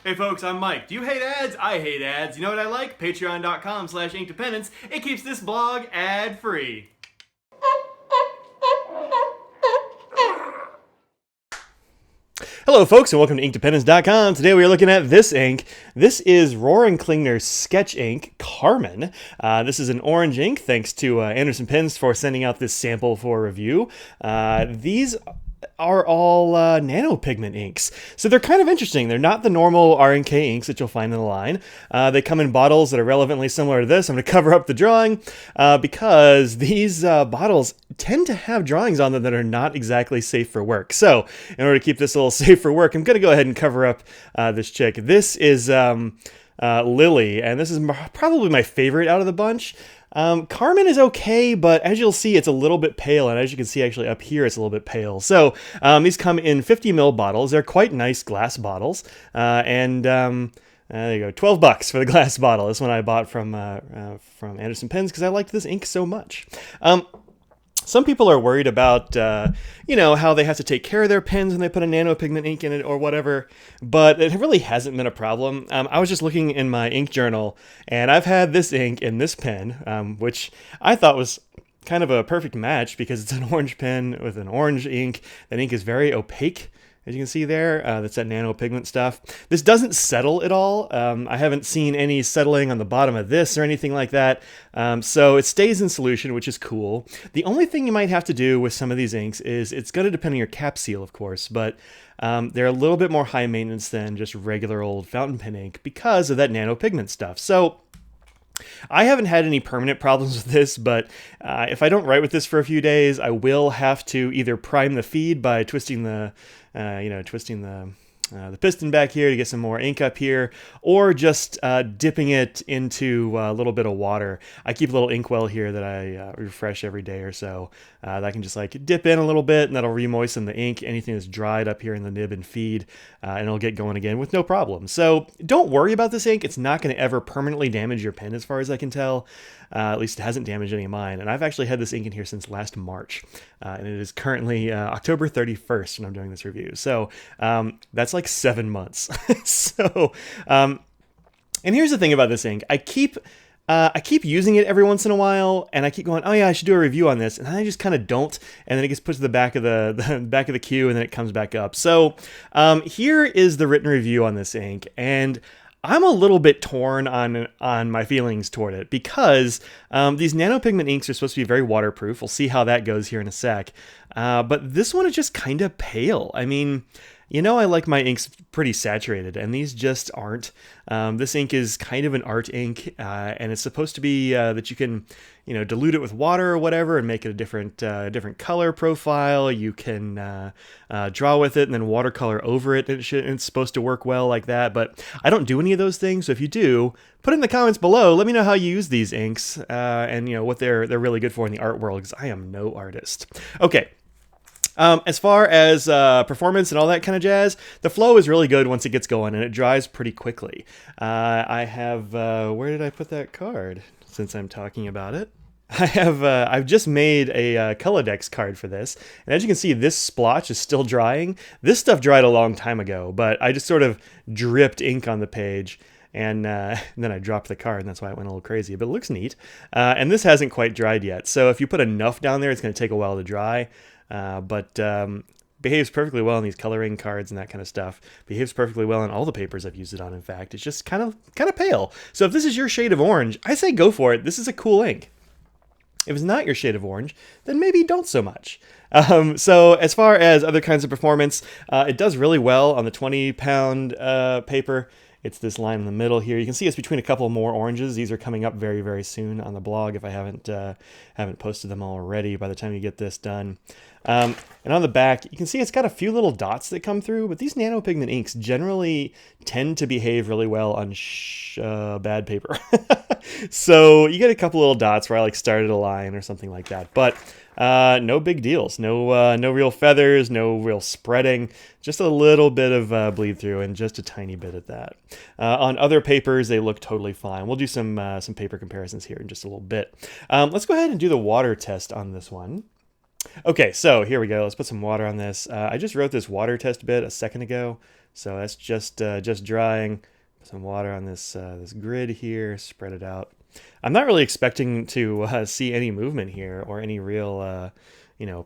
Hey folks, I'm Mike. Do you hate ads? I hate ads. You know what I like? Patreon.com/Inkdependence. It keeps this blog ad-free. Hello folks and welcome to Inkdependence.com. Today we are looking at this ink. This is Rohrer & Sketch ink Carmen. This is an orange ink, thanks to Anderson Pens for sending out this sample for review. These are all nano-pigment inks. So they're kind of interesting. They're not the normal R&K inks that you'll find in the line. They come in bottles that are relevantly similar to this. I'm going to cover up the drawing because these bottles tend to have drawings on them that are not exactly safe for work. So in order to keep this a little safe for work, I'm going to go ahead and cover up this chick. This is Lily, and this is probably my favorite out of the bunch. Carmen is okay, but as you'll see, it's a little bit pale, and as you can see actually up here, it's a little bit pale. So these come in 50 ml bottles. They're quite nice glass bottles, and there you go, $12 for the glass bottle. This one I bought from Anderson Pens because I liked this ink so much. Some people are worried about, how they have to take care of their pens when they put a nano-pigment ink in it or whatever, but it really hasn't been a problem. I was just looking in my ink journal, and I've had this ink in this pen, which I thought was kind of a perfect match because it's an orange pen with an orange ink. That ink is very opaque, as you can see there. That's that nano-pigment stuff. This doesn't settle at all. I haven't seen any settling on the bottom of this or anything like that. So it stays in solution, which is cool. The only thing you might have to do with some of these inks is it's going to depend on your cap seal, of course, but they're a little bit more high maintenance than just regular old fountain pen ink because of that nano-pigment stuff. So I haven't had any permanent problems with this, but if I don't write with this for a few days, I will have to either prime the feed by twisting the piston back here to get some more ink up here, or just dipping it into a little bit of water. I keep a little inkwell here that I refresh every day or so. That I can just like dip in a little bit, and that'll re-moisten the ink, anything that's dried up here in the nib and feed, and it'll get going again with no problem. So don't worry about this ink. It's not going to ever permanently damage your pen as far as I can tell. At least it hasn't damaged any of mine. And I've actually had this ink in here since last March. And it is currently October 31st when I'm doing this review. So that's like 7 months. And here's the thing about this ink. I keep using it every once in a while, and I keep going, oh yeah, I should do a review on this, and then I just kind of don't, and then it gets put to the back of the back of the queue, and then it comes back up. So here is the written review on this ink, and I'm a little bit torn on my feelings toward it because these nano-pigment inks are supposed to be very waterproof. We'll see how that goes here in a sec. But this one is just kind of pale. I mean, I like my inks pretty saturated, and these just aren't. This ink is kind of an art ink, and it's supposed to be that you can, dilute it with water or whatever and make it a different color profile. You can draw with it and then watercolor over it. It's supposed to work well like that, but I don't do any of those things. So if you do, put in the comments below. Let me know how you use these inks and what they're really good for in the art world, because I am no artist. Okay. As far as performance and all that kind of jazz, the flow is really good once it gets going, and it dries pretty quickly. I have, where did I put that card, since I'm talking about it? I've just made a Colodex card for this, and as you can see, this splotch is still drying. This stuff dried a long time ago, but I just sort of dripped ink on the page, and then I dropped the card, and that's why it went a little crazy, but it looks neat. And this hasn't quite dried yet, so if you put enough down there, it's going to take a while to dry. But behaves perfectly well in these coloring cards and that kind of stuff. Behaves perfectly well in all the papers I've used it on, in fact. It's just kind of pale. So if this is your shade of orange, I say go for it. This is a cool ink. If it's not your shade of orange, then maybe don't so much. So as far as other kinds of performance, it does really well on the 20-pound paper. It's this line in the middle here. You can see it's between a couple more oranges. These are coming up very, very soon on the blog if I haven't posted them already by the time you get this done. And on the back, you can see it's got a few little dots that come through, but these nano-pigment inks generally tend to behave really well on bad paper. So you get a couple little dots where I started a line or something like that, but no big deals. No real feathers, no real spreading, just a little bit of bleed through and just a tiny bit at that. On other papers, they look totally fine. We'll do some paper comparisons here in just a little bit. Let's go ahead and do the water test on this one. Okay, so here we go. Let's put some water on this. I just wrote this water test bit a second ago, so that's just drying. Put some water on this grid here. Spread it out. I'm not really expecting to see any movement here or any real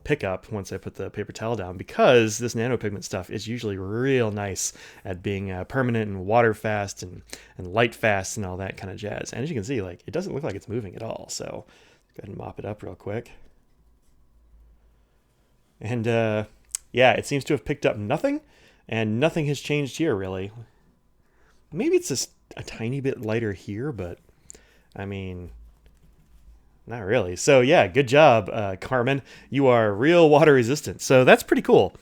pickup once I put the paper towel down, because this nano-pigment stuff is usually real nice at being permanent and water fast and light fast and all that kind of jazz. And as you can see, like, it doesn't look like it's moving at all. So go ahead and mop it up real quick. And yeah, it seems to have picked up nothing, and nothing has changed here really. Maybe it's just a tiny bit lighter here, but I mean, not really. So yeah, good job, Carmen. You are real water resistant. So that's pretty cool.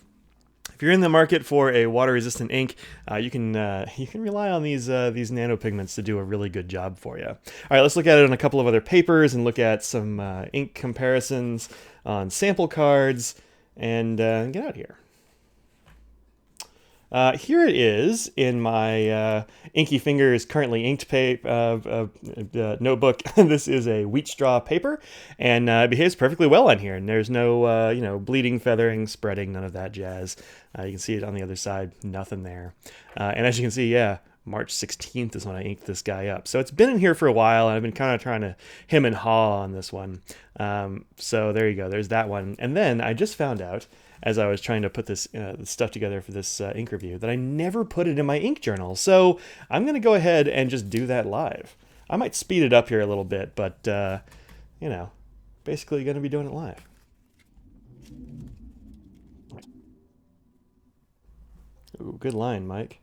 If you're in the market for a water resistant ink, you can rely on these nano-pigments to do a really good job for you. All right, let's look at it on a couple of other papers and look at some ink comparisons on sample cards, and get out of here. Here it is in my Inky Fingers Currently Inked notebook. This is a wheat straw paper, and it behaves perfectly well on here. And there's no, bleeding, feathering, spreading, none of that jazz. You can see it on the other side, nothing there. And as you can see, yeah, March 16th is when I inked this guy up. So it's been in here for a while, and I've been kind of trying to hem and haw on this one. So there you go, there's that one. And then I just found out, as I was trying to put this stuff together for this ink review, that I never put it in my ink journal. So I'm going to go ahead and just do that live. I might speed it up here a little bit, but, basically going to be doing it live. Ooh, good line, Mike.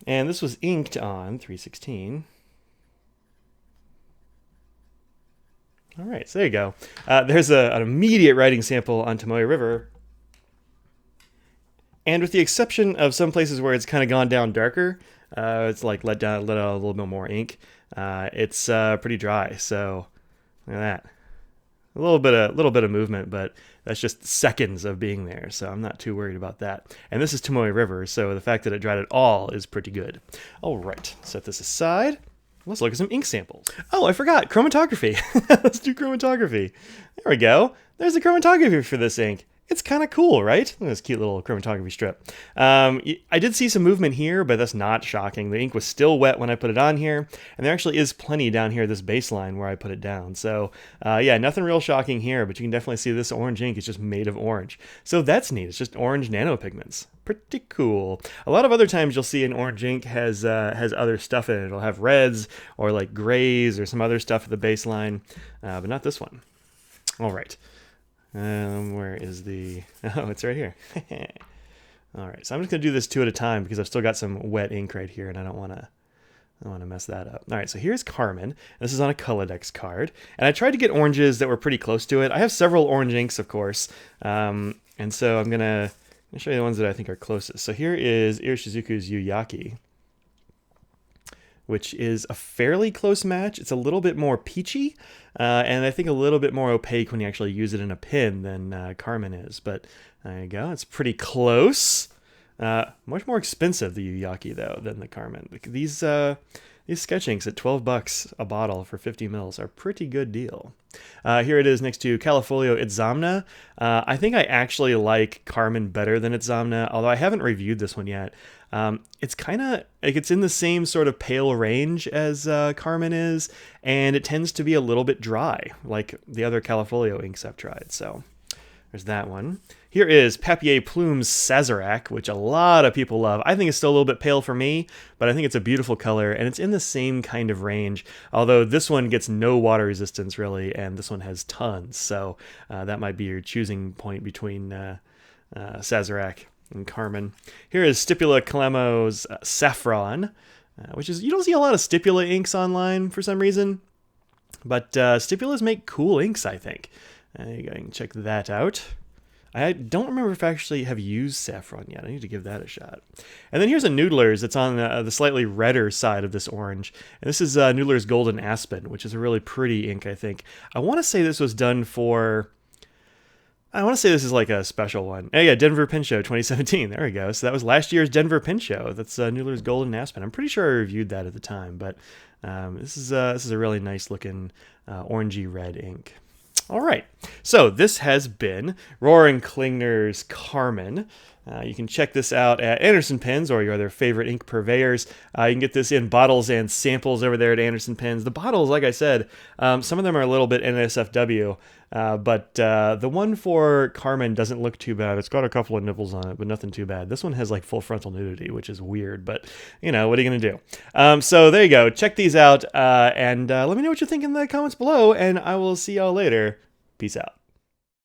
And this was inked on 316. All right, so there you go. There's an immediate writing sample on Tomoe River. And with the exception of some places where it's kind of gone down darker, it's like let out a little bit more ink. It's pretty dry, so look at that. A little bit of movement, but that's just seconds of being there, so I'm not too worried about that. And this is Tomoe River, so the fact that it dried at all is pretty good. All right, set this aside. Let's look at some ink samples. Oh, I forgot, chromatography. Let's do chromatography. There we go. There's the chromatography for this ink. It's kind of cool, right? Look at this cute little chromatography strip. I did see some movement here, but that's not shocking. The ink was still wet when I put it on here, and there actually is plenty down here, this baseline where I put it down. So yeah, nothing real shocking here, but you can definitely see this orange ink is just made of orange. So that's neat. It's just orange nanopigments. Pretty cool. A lot of other times you'll see an orange ink has other stuff in it. It'll have reds or like grays or some other stuff at the baseline, but not this one. All right. Where is the... Oh, it's right here. All right, so I'm just going to do this two at a time because I've still got some wet ink right here, and I don't want to mess that up. All right, so here's Carmen. This is on a Colodex card, and I tried to get oranges that were pretty close to it. I have several orange inks, of course, and so I'm going to show you the ones that I think are closest. So here is Irishizuku's Yuyaki, which is a fairly close match. It's a little bit more peachy, and I think a little bit more opaque when you actually use it in a pen than Carmen is. But there you go. It's pretty close. Much more expensive, the Yuyaki, though, than the Carmen. These sketch inks at $12 a bottle for 50 mils are a pretty good deal. Here it is next to Califolio Itzamna. I think I actually like Carmen better than Itzamna, although I haven't reviewed this one yet. It's kind of like it's in the same sort of pale range as Carmen is, and it tends to be a little bit dry, like the other Califolio inks I've tried. So there's that one. Here is Papier Plume's Sazerac, which a lot of people love. I think it's still a little bit pale for me, but I think it's a beautiful color, and it's in the same kind of range, although this one gets no water resistance, really, and this one has tons. So that might be your choosing point between Sazerac and Carmen. Here is Stipula Calemo's Saffron, which is, you don't see a lot of Stipula inks online for some reason, but Stipulas make cool inks, I think. You can check that out. I don't remember if I actually have used Saffron yet. I need to give that a shot. And then here's a Noodlers. It's on the slightly redder side of this orange. And this is Noodlers Golden Aspen, which is a really pretty ink, I think. I want to say this was done for I want to say this is like a special one. Oh yeah, Denver Pin Show 2017. There we go. So that was last year's Denver Pin Show. That's Noodlers Gold and Aspen. I'm pretty sure I reviewed that at the time, but this is a really nice looking orangey red ink. All right, so this has been Roaring Klingner's Carmen. You can check this out at Anderson Pens or your other favorite ink purveyors. You can get this in bottles and samples over there at Anderson Pens. The bottles, like I said, some of them are a little bit NSFW, but the one for Carmen doesn't look too bad. It's got a couple of nipples on it, but nothing too bad. This one has like full frontal nudity, which is weird, but you know, what are you going to do? So there you go. Check these out and let me know what you think in the comments below, and I will see y'all later. Peace out.